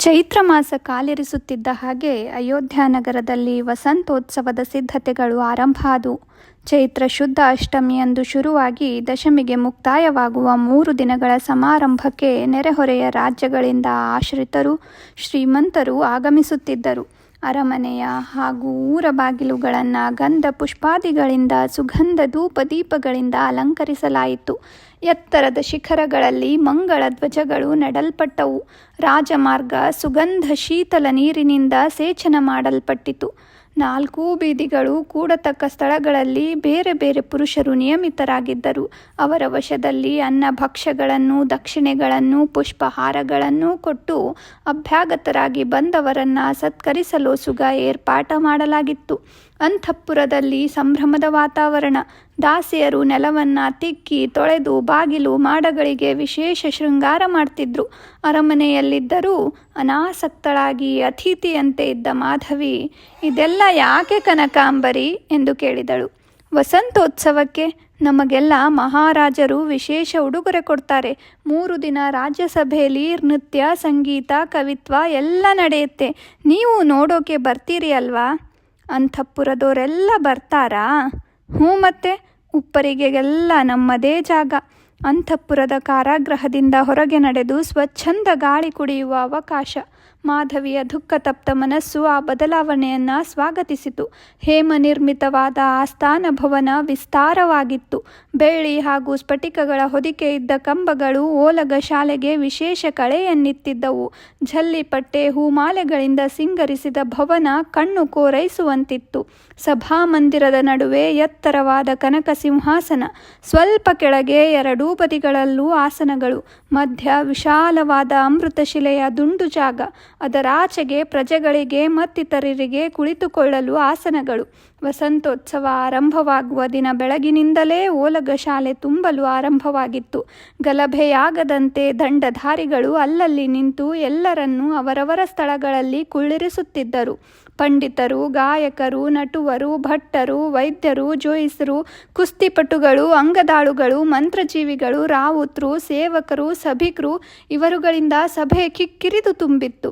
ಚೈತ್ರ ಮಾಸ ಕಾಲಿರಿಸುತ್ತಿದ್ದ ಹಾಗೆ ಅಯೋಧ್ಯ ನಗರದಲ್ಲಿ ವಸಂತೋತ್ಸವದ ಸಿದ್ಧತೆಗಳು ಆರಂಭ ಆದವು. ಚೈತ್ರ ಶುದ್ಧ ಅಷ್ಟಮಿಯಂದು ಶುರುವಾಗಿ ದಶಮಿಗೆ ಮುಕ್ತಾಯವಾಗುವ 3 ದಿನಗಳ ಸಮಾರಂಭಕ್ಕೆ ನೆರೆಹೊರೆಯ ರಾಜ್ಯಗಳಿಂದ ಆಶ್ರಿತರು, ಶ್ರೀಮಂತರು ಆಗಮಿಸುತ್ತಿದ್ದರು. ಅರಮನೆಯ ಹಾಗೂ ಊರ ಬಾಗಿಲುಗಳನ್ನು ಗಂಧ ಪುಷ್ಪಾದಿಗಳಿಂದ, ಸುಗಂಧ ಧೂಪ ದೀಪಗಳಿಂದ ಅಲಂಕರಿಸಲಾಯಿತು. ಎತ್ತರದ ಶಿಖರಗಳಲ್ಲಿ ಮಂಗಳ ಧ್ವಜಗಳು ನೆಡಲ್ಪಟ್ಟವು. ರಾಜಮಾರ್ಗ ಸುಗಂಧ ಶೀತಲ ನೀರಿನಿಂದ ಸೇಚನ ಮಾಡಲ್ಪಟ್ಟಿತು. 4 ಬೀದಿಗಳು ಕೂಡತಕ್ಕ ಸ್ಥಳಗಳಲ್ಲಿ ಬೇರೆ ಬೇರೆ ಪುರುಷರು ನಿಯಮಿತರಾಗಿದ್ದರು. ಅವರ ವಶದಲ್ಲಿ ಅನ್ನ ಭಕ್ಷ್ಯಗಳನ್ನು, ದಕ್ಷಿಣೆಗಳನ್ನು, ಪುಷ್ಪಹಾರಗಳನ್ನು ಕೊಟ್ಟು ಅಭ್ಯಾಗತರಾಗಿ ಬಂದವರನ್ನು ಸತ್ಕರಿಸಲು ಸುಗ ಏರ್ಪಾಟ ಮಾಡಲಾಗಿತ್ತು. ಅಂತಃಪುರದಲ್ಲಿ ಸಂಭ್ರಮದ ವಾತಾವರಣ. ದಾಸಿಯರು ನೆಲವನ್ನು ತಿಕ್ಕಿ ತೊಳೆದು ಬಾಗಿಲು ಮಾಡಗಳಿಗೆ ವಿಶೇಷ ಶೃಂಗಾರ ಮಾಡ್ತಿದ್ರು. ಅರಮನೆಯಲ್ಲಿದ್ದರೂ ಅನಾಸಕ್ತಳಾಗಿ ಅತಿಥಿಯಂತೆ ಇದ್ದ ಮಾಧವಿ, ಇದೆಲ್ಲ ಯಾಕೆ ಕನಕಾಂಬರಿ ಎಂದು ಕೇಳಿದಳು. ವಸಂತೋತ್ಸವಕ್ಕೆ ನಮಗೆಲ್ಲ ಮಹಾರಾಜರು ವಿಶೇಷ ಉಡುಗೊರೆ ಕೊಡ್ತಾರೆ. 3 ದಿನ ರಾಜ್ಯಸಭೆಯಲ್ಲಿ ನೃತ್ಯ, ಸಂಗೀತ, ಕವಿತ್ವ ಎಲ್ಲ ನಡೆಯುತ್ತೆ. ನೀವು ನೋಡೋಕೆ ಬರ್ತೀರಿ ಅಲ್ವಾ? ಅಂತಃಪುರದವರೆಲ್ಲ ಬರ್ತಾರಾ? ಹ್ಞೂ, ಮತ್ತೆ ಉಪ್ಪರಿಗೆಲ್ಲ ನಮ್ಮದೇ ಜಾಗ. ಅಂತಃಪುರದ ಕಾರಾಗೃಹದಿಂದ ಹೊರಗೆ ನಡೆದು ಸ್ವಚ್ಛಂದ ಗಾಳಿ ಕುಡಿಯುವ ಅವಕಾಶ. ಮಾಧವಿಯ ದುಃಖತಪ್ತ ಮನಸ್ಸು ಆ ಬದಲಾವಣೆಯನ್ನು ಸ್ವಾಗತಿಸಿತು. ಹೇಮ ನಿರ್ಮಿತವಾದ ಆಸ್ಥಾನ ಭವನ ವಿಸ್ತಾರವಾಗಿತ್ತು. ಬೆಳ್ಳಿ ಹಾಗೂ ಸ್ಫಟಿಕಗಳ ಹೊದಿಕೆ ಇದ್ದ ಕಂಬಗಳು ಓಲಗ ಶಾಲೆಗೆ ವಿಶೇಷ ಕಳೆಯನ್ನಿತ್ತಿದ್ದವು. ಜಲ್ಲಿಪಟ್ಟೆ, ಹೂಮಾಲೆಗಳಿಂದ ಸಿಂಗರಿಸಿದ ಭವನ ಕಣ್ಣು ಕೋರೈಸುವಂತಿತ್ತು. ಸಭಾಮಂದಿರದ ನಡುವೆ ಎತ್ತರವಾದ ಕನಕ ಸಿಂಹಾಸನ, ಸ್ವಲ್ಪ ಕೆಳಗೆ 2 ಬದಿಗಳಲ್ಲೂ ಆಸನಗಳು, ಮಧ್ಯ ವಿಶಾಲವಾದ ಅಮೃತಶಿಲೆಯ ದುಂಡು ಜಾಗ, ಅದರಾಚೆಗೆ ಪ್ರಜೆಗಳಿಗೆ ಮತ್ತಿತರರಿಗೆ ಕುಳಿತುಕೊಳ್ಳಲು ಆಸನಗಳು. ವಸಂತೋತ್ಸವ ಆರಂಭವಾಗುವ ದಿನ ಬೆಳಗಿನಿಂದಲೇ ಓಲಗ ಶಾಲೆ ತುಂಬಲು ಆರಂಭವಾಗಿತ್ತು. ಗಲಭೆಯಾಗದಂತೆ ದಂಡಧಾರಿಗಳು ಅಲ್ಲಲ್ಲಿ ನಿಂತು ಎಲ್ಲರನ್ನೂ ಅವರವರ ಸ್ಥಳಗಳಲ್ಲಿ ಕುಳ್ಳಿರಿಸುತ್ತಿದ್ದರು. ಪಂಡಿತರು, ಗಾಯಕರು, ನಟುವರು, ಭಟ್ಟರು, ವೈದ್ಯರು, ಜೋಯಿಸರು, ಕುಸ್ತಿಪಟುಗಳು, ಅಂಗದಾಳುಗಳು, ಮಂತ್ರಜೀವಿಗಳು, ರಾವುತರು, ಸೇವಕರು, ಸಭಿಕರು ಇವರುಗಳಿಂದ ಸಭೆ ಕಿಕ್ಕಿರಿದು ತುಂಬಿತ್ತು.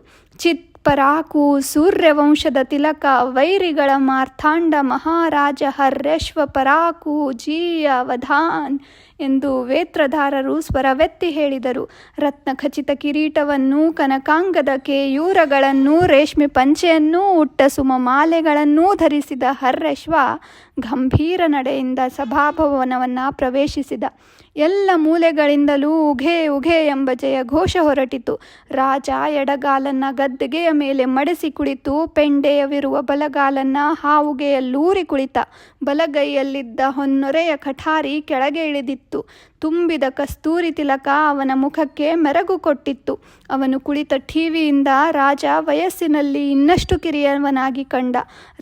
ಪರಾಕು, ಸೂರ್ಯವಂಶದ ತಿಲಕ, ವೈರಿಗಳ ಮಾರ್ಥಾಂಡ ಮಹಾರಾಜ ಹರ್ಯಶ್ವ ಪರಾಕು ಜೀಯ ವಧಾನ್ ಎಂದು ವೇತ್ರಧಾರರು ಸ್ವರವೆತ್ತಿ ಹೇಳಿದರು. ರತ್ನಖಚಿತ ಕಿರೀಟವನ್ನು, ಕನಕಾಂಗದ ಕೇಯೂರಗಳನ್ನು, ರೇಷ್ಮೆ ಪಂಚೆಯನ್ನೂ ಉಟ್ಟ ಸುಮಮಾಲೆಗಳನ್ನೂ ಧರಿಸಿದ ಹರ್ಯಶ್ವ ಗಂಭೀರ ನಡೆಯಿಂದ ಸಭಾಭವನವನ್ನು ಪ್ರವೇಶಿಸಿದ. ಎಲ್ಲ ಮೂಲೆಗಳಿಂದಲೂ ಉಘೆ ಉಘೆ ಎಂಬ ಜಯ ಘೋಷ ಹೊರಟಿತು. ರಾಜ ಎಡಗಾಲನ್ನು ಗದ್ದಿಗೆಯ ಮೇಲೆ ಮಡಿಸಿ ಕುಳಿತು ಪೆಂಡೆಯವಿರುವ ಬಲಗಾಲನ್ನು ಹಾವುಗೆಯಲ್ಲೂರಿ ಕುಳಿತ. ಬಲಗೈಯಲ್ಲಿದ್ದ ಹೊನ್ನೊರೆಯ ಕಠಾರಿ ಕೆಳಗೆ ಇಳಿದಿತ್ತು. ತುಂಬಿದ ಕಸ್ತೂರಿ ತಿಲಕ ಅವನ ಮುಖಕ್ಕೆ ಮೆರಗು ಕೊಟ್ಟಿತ್ತು. ಅವನು ಕುಳಿತ ಠೀವಿಯಿಂದ ರಾಜ ವಯಸ್ಸಿನಲ್ಲಿ ಇನ್ನಷ್ಟು ಕಿರಿಯವನಾಗಿ ಕಂಡ.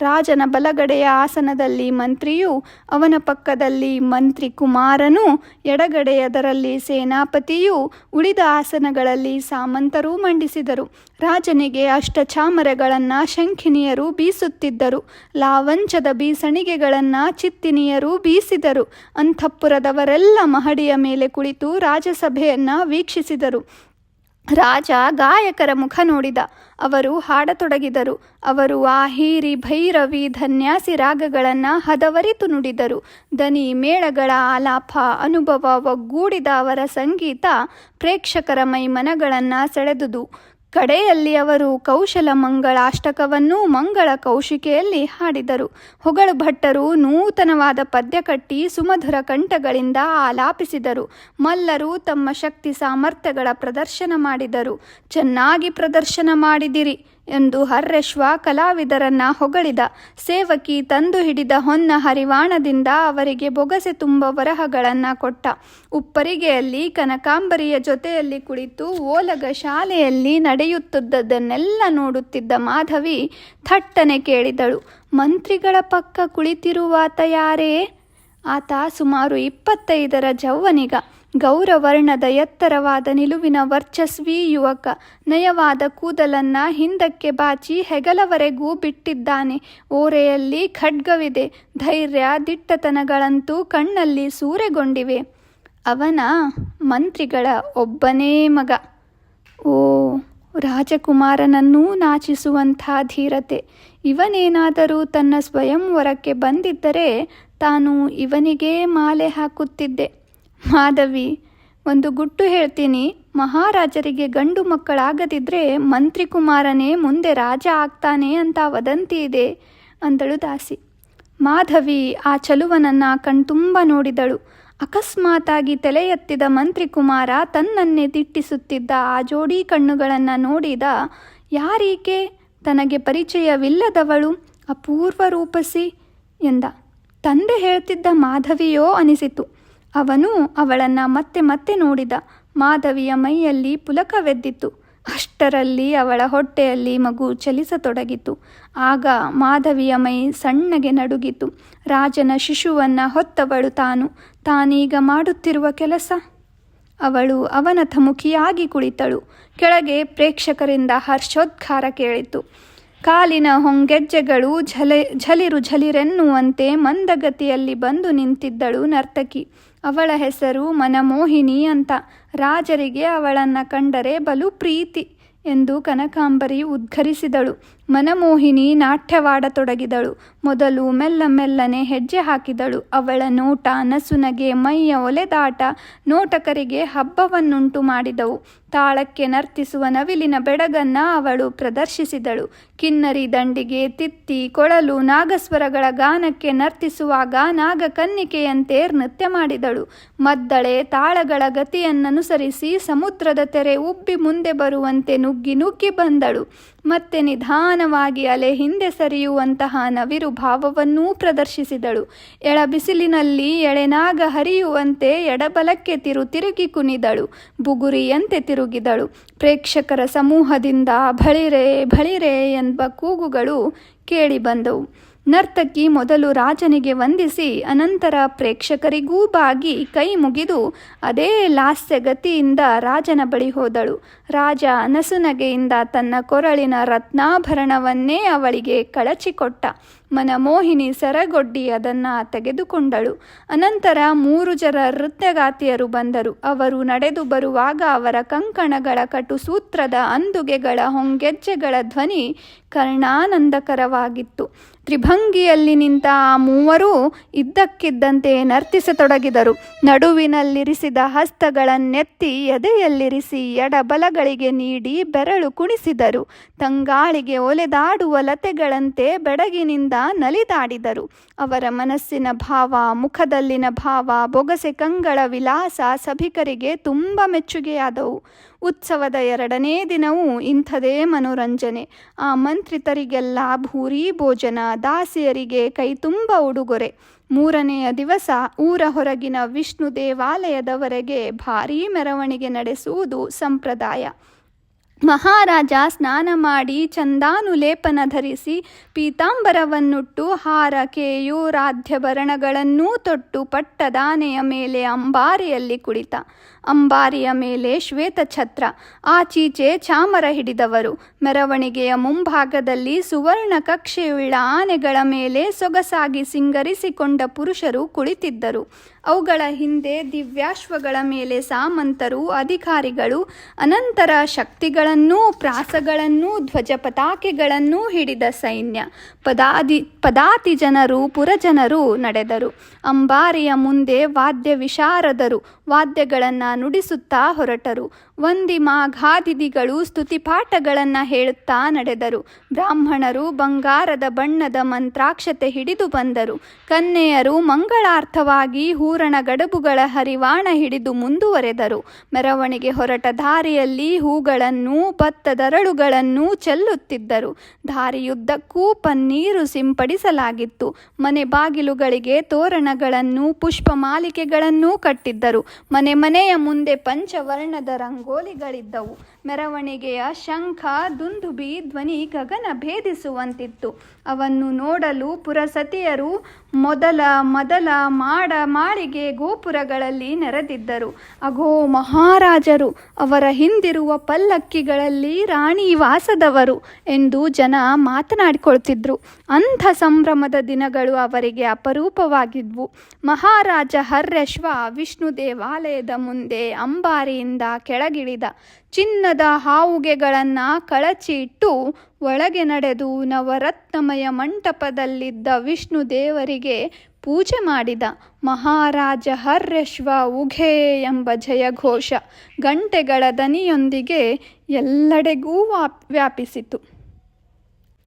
ರಾಜನ ಬಲಗಡೆಯ ಆಸನದಲ್ಲಿ ಮಂತ್ರಿಯೂ, ಅವನ ಪಕ್ಕದಲ್ಲಿ ಮಂತ್ರಿ ಕುಮಾರನೂ, ಎಡಗಡೆಯದರಲ್ಲಿ ಸೇನಾಪತಿಯೂ, ಉಳಿದ ಆಸನಗಳಲ್ಲಿ ಸಾಮಂತರೂ ಮಂಡಿಸಿದರು. ರಾಜನಿಗೆ ಅಷ್ಟಚಾಮರಗಳನ್ನು ಶಂಖಿನಿಯರು ಬೀಸುತ್ತಿದ್ದರು. ಲಾವಂಚದ ಬೀಸಣಿಗೆಗಳನ್ನು ಚಿತ್ತಿನಿಯರು ಬೀಸಿದರು. ಅಂತಃಪುರದವರೆಲ್ಲ ಮಹಡಿಯ ಮೇಲೆ ಕುಳಿತು ರಾಜಸಭೆಯನ್ನು ವೀಕ್ಷಿಸಿದರು. ರಾಜ ಗಾಯಕರ ಮುಖ ನೋಡಿದ. ಅವರು ಹಾಡತೊಡಗಿದರು. ಅವರು ಆಹೀರಿ, ಭೈರವಿ, ಧನ್ಯಾಸಿ ರಾಗಗಳನ್ನು ಹದವರಿತು ನುಡಿದರು. ದನಿ ಮೇಳಗಳ ಆಲಾಪ, ಅನುಭವ ಒಗ್ಗೂಡಿದ ಅವರ ಸಂಗೀತ ಪ್ರೇಕ್ಷಕರ ಮೈಮನಗಳನ್ನು ಸೆಳೆದುದು. ಕಡೆಯಲ್ಲಿ ಅವರು ಕೌಶಲ ಮಂಗಳಾಷ್ಟಕವನ್ನು ಮಂಗಳ ಕೌಶಿಕೆಯಲ್ಲಿ ಹಾಡಿದರು. ಹೊಗಳು ಭಟ್ಟರು ನೂತನವಾದ ಪದ್ಯ ಕಟ್ಟಿ ಸುಮಧುರ ಕಂಠಗಳಿಂದ ಆಲಾಪಿಸಿದರು. ಮಲ್ಲರು ತಮ್ಮ ಶಕ್ತಿ ಸಾಮರ್ಥ್ಯಗಳ ಪ್ರದರ್ಶನ ಮಾಡಿದರು. ಚೆನ್ನಾಗಿ ಪ್ರದರ್ಶನ ಮಾಡಿದಿರಿ ಎಂದು ಹರ್ಯಶ್ವ ಕಲಾವಿದರನ್ನು ಹೊಗಳಿದ. ಸೇವಕಿ ತಂದು ಹಿಡಿದ ಹೊನ್ನ ಹರಿವಾಣದಿಂದ ಅವರಿಗೆ ಬೊಗಸೆ ತುಂಬ ವರಹಗಳನ್ನು ಕೊಟ್ಟ. ಉಪ್ಪರಿಗೆಯಲ್ಲಿ ಕನಕಾಂಬರಿಯ ಜೊತೆಯಲ್ಲಿ ಕುಳಿತು ಓಲಗ ಶಾಲೆಯಲ್ಲಿ ನಡೆಯುತ್ತಿದ್ದದನ್ನೆಲ್ಲ ನೋಡುತ್ತಿದ್ದ ಮಾಧವಿ ಥಟ್ಟನೆ ಕೇಳಿದಳು, ಮಂತ್ರಿಗಳ ಪಕ್ಕ ಕುಳಿತಿರುವಾತ ಯಾರೇ? ಆತ ಸುಮಾರು 25ರ ಜೌವನಿಗ. ಗೌರವರ್ಣದ ಎತ್ತರವಾದ ನಿಲುವಿನ ವರ್ಚಸ್ವಿ ಯುವಕ. ನಯವಾದ ಕೂದಲನ್ನು ಹಿಂದಕ್ಕೆ ಬಾಚಿ ಹೆಗಲವರೆಗೂ ಬಿಟ್ಟಿದ್ದಾನೆ. ಓರೆಯಲ್ಲಿ ಖಡ್ಗವಿದೆ. ಧೈರ್ಯ, ದಿಟ್ಟತನಗಳಂತೂ ಕಣ್ಣಲ್ಲಿ ಸೂರೆಗೊಂಡಿವೆ. ಅವನ ಮಂತ್ರಿಗಳ ಒಬ್ಬನೇ ಮಗ. ಓ, ರಾಜಕುಮಾರನನ್ನೂ ನಾಚಿಸುವಂಥ ಧೀರತೆ. ಇವನೇನಾದರೂ ತನ್ನ ಸ್ವಯಂವರಕ್ಕೆ ಬಂದಿದ್ದರೆ ತಾನು ಇವನಿಗೇ ಮಾಲೆ ಹಾಕುತ್ತಿದ್ದೆ. ಮಾಧವಿ, ಒಂದು ಗುಟ್ಟು ಹೇಳ್ತೀನಿ, ಮಹಾರಾಜರಿಗೆ ಗಂಡು ಮಕ್ಕಳಾಗದಿದ್ದರೆ ಮಂತ್ರಿಕುಮಾರನೇ ಮುಂದೆ ರಾಜ ಆಗ್ತಾನೆ ಅಂತ ವದಂತಿ ಇದೆ ಅಂದಳು ದಾಸಿ. ಮಾಧವಿ ಆ ಚಲುವನನ್ನು ಕಣ್ತುಂಬ ನೋಡಿದಳು. ಅಕಸ್ಮಾತಾಗಿ ತಲೆ ಎತ್ತಿದ ಮಂತ್ರಿಕುಮಾರ ತನ್ನನ್ನೇ ದಿಟ್ಟಿಸುತ್ತಿದ್ದ ಆ ಜೋಡಿ ಕಣ್ಣುಗಳನ್ನು ನೋಡಿದ. ಯಾರೀಕೆ? ತನಗೆ ಪರಿಚಯವಿಲ್ಲದವಳು, ಅಪೂರ್ವ ರೂಪಸಿ ಎಂದ. ತಂದೆ ಹೇಳ್ತಿದ್ದ ಮಾಧವಿಯೋ ಅನಿಸಿತು. ಅವನು ಅವಳನ್ನು ಮತ್ತೆ ಮತ್ತೆ ನೋಡಿದ. ಮಾಧವಿಯ ಮೈಯಲ್ಲಿ ಪುಲಕವೆದ್ದಿತು. ಅಷ್ಟರಲ್ಲಿ ಅವಳ ಹೊಟ್ಟೆಯಲ್ಲಿ ಮಗು ಚಲಿಸತೊಡಗಿತು. ಆಗ ಮಾಧವಿಯ ಮೈ ಸಣ್ಣಗೆ ನಡುಗಿತು. ರಾಜನ ಶಿಶುವನ್ನು ಹೊತ್ತವಳು ತಾನೀಗ ಮಾಡುತ್ತಿರುವ ಕೆಲಸ. ಅವಳು ಅವನತಮುಖಿಯಾಗಿ ಕುಳಿತಳು. ಕೆಳಗೆ ಪ್ರೇಕ್ಷಕರಿಂದ ಹರ್ಷೋದ್ಗಾರ ಕೇಳಿತು. ಕಾಲಿನ ಹೊಂಗೆಜ್ಜೆಗಳು ಝಲಿರೆನ್ನುವಂತೆ ಮಂದಗತಿಯಲ್ಲಿ ಬಂದು ನಿಂತಿದ್ದಳು ನರ್ತಕಿ. ಅವಳ ಹೆಸರು ಮನಮೋಹಿನಿ ಅಂತ. ರಾಜರಿಗೆ ಅವಳನ್ನು ಕಂಡರೆ ಬಲು ಪ್ರೀತಿ ಎಂದು ಕನಕಾಂಬರಿ ಉದ್ಘರಿಸಿದಳು. ಮನಮೋಹಿನಿ ನಾಟ್ಯವಾಡತೊಡಗಿದಳು. ಮೊದಲು ಮೆಲ್ಲನೆ ಹೆಜ್ಜೆ ಹಾಕಿದಳು. ಅವಳ ನೋಟ, ನಸುನಗೆ, ಮೈಯ ಒಲೆದಾಟ ನೋಟಕರಿಗೆ ಹಬ್ಬವನ್ನುಂಟು ಮಾಡಿದವು. ತಾಳಕ್ಕೆ ನರ್ತಿಸುವ ನವಿಲಿನ ಬೆಡಗನ್ನು ಅವಳು ಪ್ರದರ್ಶಿಸಿದಳು. ಕಿನ್ನರಿ ದಂಡಿಗೆ, ತಿತ್ತಿ, ಕೊಳಲು, ನಾಗಸ್ವರಗಳ ಗಾನಕ್ಕೆ ನರ್ತಿಸುವಾಗ ನಾಗಕನ್ನಿಕೆಯಂತೆ ನೃತ್ಯ ಮಾಡಿದಳು. ಮದ್ದಳೆ ತಾಳಗಳ ಗತಿಯನ್ನನುಸರಿಸಿ ಸಮುದ್ರದ ತೆರೆ ಉಬ್ಬಿ ಮುಂದೆ ಬರುವಂತೆ ನುಗ್ಗಿ ಬಂದಳು. ಮತ್ತೆ ನಿಧಾನವಾಗಿ ಅಲೆ ಹಿಂದೆ ಸರಿಯುವಂತಹ ನವಿರು ಭಾವವನ್ನೂ ಪ್ರದರ್ಶಿಸಿದಳು. ಎಳಬಿಸಿಲಿನಲ್ಲಿ ಎಳೆನಾಗ ಹರಿಯುವಂತೆ ಎಡಬಲಕ್ಕೆ ತಿರುಗಿ ಕುಣಿದಳು. ಬುಗುರಿಯಂತೆ ತಿರುಗಿದಳು. ಪ್ರೇಕ್ಷಕರ ಸಮೂಹದಿಂದ ಭಳಿರೆ ಎಂಬ ಕೂಗುಗಳು ಕೇಳಿಬಂದವು. ನರ್ತಕಿ ಮೊದಲು ರಾಜನಿಗೆ ವಂದಿಸಿ ಅನಂತರ ಪ್ರೇಕ್ಷಕರಿಗೂ ಬಾಗಿ ಕೈ ಮುಗಿದು ಅದೇ ಲಾಸ್ಯಗತಿಯಿಂದ ರಾಜನ ಬಳಿ ಹೋದಳು. ರಾಜ ನಸುನಗೆಯಿಂದ ತನ್ನ ಕೊರಳಿನ ರತ್ನಾಭರಣವನ್ನೇ ಅವಳಿಗೆ ಕಳಚಿಕೊಟ್ಟ. ಮನಮೋಹಿನಿ ಸರಗೊಡ್ಡಿ ಅದನ್ನು ತೆಗೆದುಕೊಂಡಳು. ಅನಂತರ 3 ಜನ ನೃತ್ಯಗಾತಿಯರು ಬಂದರು. ಅವರು ನಡೆದು ಬರುವಾಗ ಅವರ ಕಂಕಣಗಳ ಕಟುಸೂತ್ರದ ಅಂದುಗೆಗಳ ಹೊಂಗೆಜ್ಜೆಗಳ ಧ್ವನಿ ಕರ್ಣಾನಂದಕರವಾಗಿತ್ತು. ತ್ರಿಭಂಗಿಯಲ್ಲಿ ನಿಂತ ಆ 3 ಇದ್ದಕ್ಕಿದ್ದಂತೆ ನರ್ತಿಸತೊಡಗಿದರು. ನಡುವಿನಲ್ಲಿರಿಸಿದ ಹಸ್ತಗಳನ್ನೆತ್ತಿ ಎದೆಯಲ್ಲಿರಿಸಿ ಎಡಬಲಗಳಿಗೆ ನೀಡಿ ಬೆರಳು ಕುಣಿಸಿದರು. ತಂಗಾಳಿಗೆ ಒಲೆದಾಡುವ ಲತೆಗಳಂತೆ ಬೆಡಗಿನಿಂದ ನಲಿದಾಡಿದರು. ಅವರ ಮನಸ್ಸಿನ ಭಾವ, ಮುಖದಲ್ಲಿನ ಭಾವ, ಬೊಗಸೆ ಕಂಗಳ ವಿಲಾಸ ಸಭಿಕರಿಗೆ ತುಂಬ ಮೆಚ್ಚುಗೆಯಾದವು. ಉತ್ಸವದ 2ನೇ ದಿನವೂ ಇಂಥದೇ ಮನೋರಂಜನೆ. ಆ ಮಂತ್ರಿತರಿಗೆಲ್ಲ ಭೂರಿ ಭೋಜನ, ದಾಸಿಯರಿಗೆ ಕೈತುಂಬ ಉಡುಗೊರೆ. 3ನೆಯ ದಿವಸ ಊರ ಹೊರಗಿನ ವಿಷ್ಣು ದೇವಾಲಯದವರೆಗೆ ಭಾರೀ ಮೆರವಣಿಗೆ ನಡೆಸುವುದು ಸಂಪ್ರದಾಯ. ಮಹಾರಾಜ ಸ್ನಾನ ಮಾಡಿ ಚಂದಾನುಲೇಪನ ಧರಿಸಿ ಪೀತಾಂಬರವನ್ನುಟ್ಟು ಹಾರ ಕೇಯೂರಾಧ್ಯಭರಣಗಳನ್ನೂ ತೊಟ್ಟು ಪಟ್ಟದಾನೆಯ ಮೇಲೆ ಅಂಬಾರಿಯಲ್ಲಿ ಕುಳಿತ. ಅಂಬಾರಿಯ ಮೇಲೆ ಶ್ವೇತಛತ್ರ, ಆಚೀಚೆ ಚಾಮರ ಹಿಡಿದವರು. ಮೆರವಣಿಗೆಯ ಮುಂಭಾಗದಲ್ಲಿ ಸುವರ್ಣ ಕಕ್ಷೆಯುಳ್ಳ ಆನೆಗಳ ಮೇಲೆ ಸೊಗಸಾಗಿ ಸಿಂಗರಿಸಿಕೊಂಡ ಪುರುಷರು ಕುಳಿತಿದ್ದರು. ಅವುಗಳ ಹಿಂದೆ ದಿವ್ಯಾಶ್ವಗಳ ಮೇಲೆ ಸಾಮಂತರು, ಅಧಿಕಾರಿಗಳು, ಅನಂತರ ಶಕ್ತಿಗಳನ್ನೂ ಪ್ರಾಸಗಳನ್ನೂ ಧ್ವಜ ಪತಾಕೆಗಳನ್ನೂ ಹಿಡಿದ ಸೈನ್ಯ, ಪದಾತಿ ಜನರು, ಪುರಜನರು ನಡೆದರು. ಅಂಬಾರಿಯ ಮುಂದೆ ವಾದ್ಯ ವಿಶಾರದರು ವಾದ್ಯಗಳನ್ನು ನುಡಿಸುತ್ತಾ ಹೊರಟರು. ವಂದಿಮಾಘಾದಿದಿಗಳು ಸ್ತುತಿಪಾಠಗಳನ್ನು ಹೇಳುತ್ತಾ ನಡೆದರು. ಬ್ರಾಹ್ಮಣರು ಬಂಗಾರದ ಬಣ್ಣದ ಮಂತ್ರಾಕ್ಷತೆ ಹಿಡಿದು ಬಂದರು. ಕನ್ಯೆಯರು ಮಂಗಳಾರ್ಥವಾಗಿ ಹೂರಣ ಗಡಬುಗಳ ಹರಿವಾಣ ಹಿಡಿದು ಮುಂದುವರೆದರು. ಮೆರವಣಿಗೆ ಹೊರಟ ದಾರಿಯಲ್ಲಿ ಹೂಗಳನ್ನು, ಭತ್ತದರಳುಗಳನ್ನು ಚೆಲ್ಲುತ್ತಿದ್ದರು. ದಾರಿಯುದ್ದಕ್ಕೂ ಪನ್ನೀರು ಸಿಂಪಡಿಸಲಾಗಿತ್ತು. ಮನೆ ಬಾಗಿಲುಗಳಿಗೆ ತೋರಣಗಳನ್ನು, ಪುಷ್ಪಮಾಲಿಕೆಗಳನ್ನೂ ಕಟ್ಟಿದ್ದರು. ಮನೆಯ ಮುಂದೆ ಪಂಚವರ್ಣದ ರಂಗೋಲಿಗಳಿದ್ದವು. ಮೆರವಣಿಗೆಯ ಶಂಖ ದುಂದುಬಿ ಧ್ವನಿ ಗಗನ ಭೇದಿಸುವಂತಿತ್ತು. ಅವನ್ನು ನೋಡಲು ಪುರಸತಿಯರು ಮೊದಲ ಮಾಳಿಗೆ ಗೋಪುರಗಳಲ್ಲಿ ನೆರೆದಿದ್ದರು. ಅಗೋ ಮಹಾರಾಜರು, ಅವರ ಹಿಂದಿರುವ ಪಲ್ಲಕ್ಕಿಗಳಲ್ಲಿ ರಾಣಿ ವಾಸದವರು ಎಂದು ಜನ ಮಾತನಾಡಿಕೊಳ್ತಿದ್ರು. ಅಂಥ ಸಂಭ್ರಮದ ದಿನಗಳು ಅವರಿಗೆ ಅಪರೂಪವಾಗಿದ್ವು. ಮಹಾರಾಜ ಹರ್ಯಶ್ವ ವಿಷ್ಣು ದೇವಾಲಯದ ಮುಂದೆ ಅಂಬಾರಿಯಿಂದ ಕೆಳಗಿಳಿದ. ಚಿನ್ನದ ಹಾವುಗೆಗಳನ್ನು ಕಳಚಿ ಇಟ್ಟು ಒಳಗೆ ನಡೆದು ನವರತ್ನಮಯ ಮಂಟಪದಲ್ಲಿದ್ದ ವಿಷ್ಣು ದೇವರಿಗೆ ಪೂಜೆ ಮಾಡಿದ. ಮಹಾರಾಜ ಹರ್ಯಶ್ವ ಉಘೇ ಎಂಬ ಜಯಘೋಷ ಗಂಟೆಗಳ ದನಿಯೊಂದಿಗೆ ಎಲ್ಲೆಡೆಗೂ ವ್ಯಾಪಿಸಿತು.